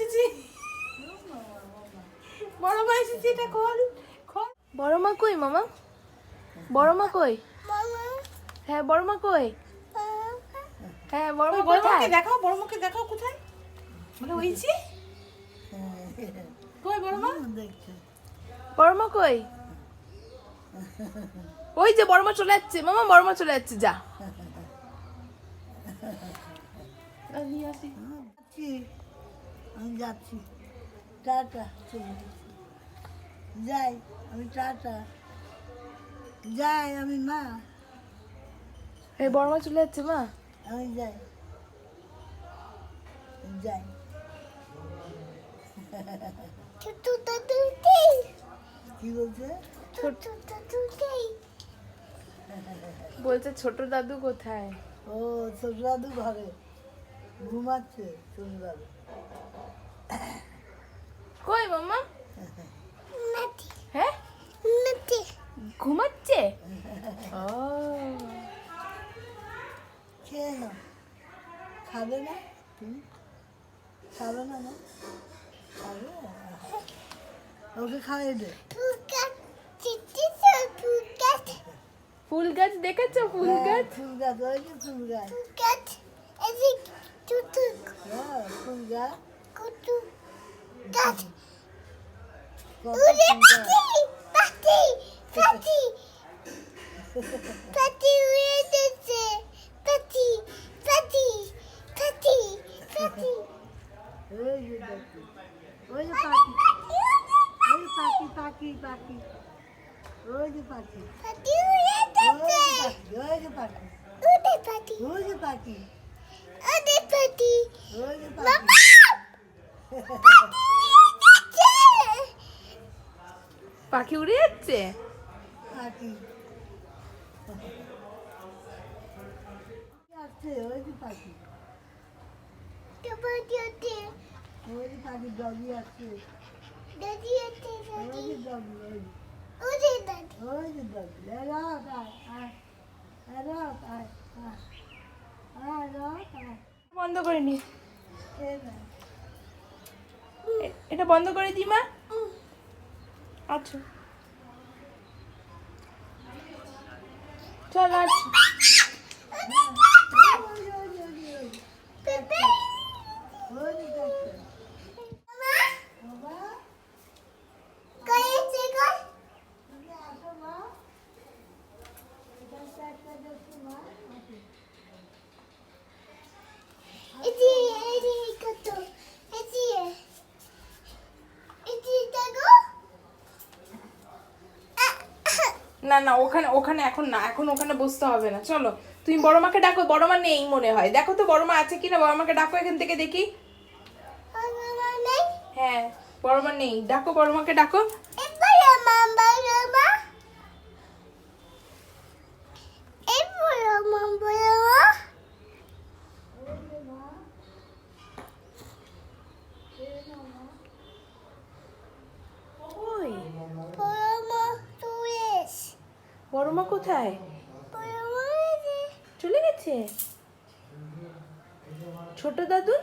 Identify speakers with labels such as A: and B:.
A: এসেছে, বড় মা এসেছে, এটা খোল খোল। বড় মা কই মামা? বড় মা কই? হ্যাঁ বড় মা কই? হ্যাঁ বড় মা কোথায়? দেখাও, বড় মাকে দেখাও কোথায়? মানে ওইছি কই বড় মা? বড় মা কই? ওই যে বড় মা চলে যাচ্ছে মামা, বড় মা চলে যাচ্ছে, যা নিয়ে আসি।
B: আমি যাচ্ছি, টাটা, যাই আমি, টাটা যাই আমি, মা
A: এই বড় মা চলে যাচ্ছে মা,
B: আমি যাই যাই। কি বলছে?
A: বলছে ছোট দাদু কোথায়?
B: ও ছোট দাদু ঘরে ঘুমাচ্ছে, ছোট দাদু।
A: কই মামা? হ্যাঁ ঘুমাচ্ছে। ও
B: খেয়ে না, খাবে না তুমি? খাবে না? না খাবে, ওকে খাইয়ে দে।
A: ফুল গাছ দেখেছো? ফুল গাছ,
B: ফুল গাছ, ওই যে ফুল গাছ, ফুল গাছ, কত ফুল গাছ। ওই যে দেখি, ওই যে পাখি, ওই পাখি পাখি পাখি, ওই যে পাখি, ওই যে পাখি, ওই যে পাখি, ওই যে পাখি, ওই যে পাখি।
A: পাখি উড়ে যাচ্ছে।
B: পাখি আসছে, ওই যে পাখি, ওই যে পাখি, ডগি আসছে, ওই যে ডগি, ওই যে ডগি,
A: বন্ধ করে নি, এটা বন্ধ করে দি মা। আচ্ছা চল আচ্ছা। না না ওখানে ওখানে এখন না, এখন ওখানে বসতে হবে না, চলো তুমি বড় মাকে ডাকো। বড় মা নেই মনে হয়, দেখো তো বড় মা আছে কিনা, বড় মাকে ডাকো এখান থেকে দেখি। হ্যাঁ বড় মা নেই, ডাকো বড় মাকে ডাকো। ওই বড় মা কোথায়? চলে গেছে। ছোট দাদু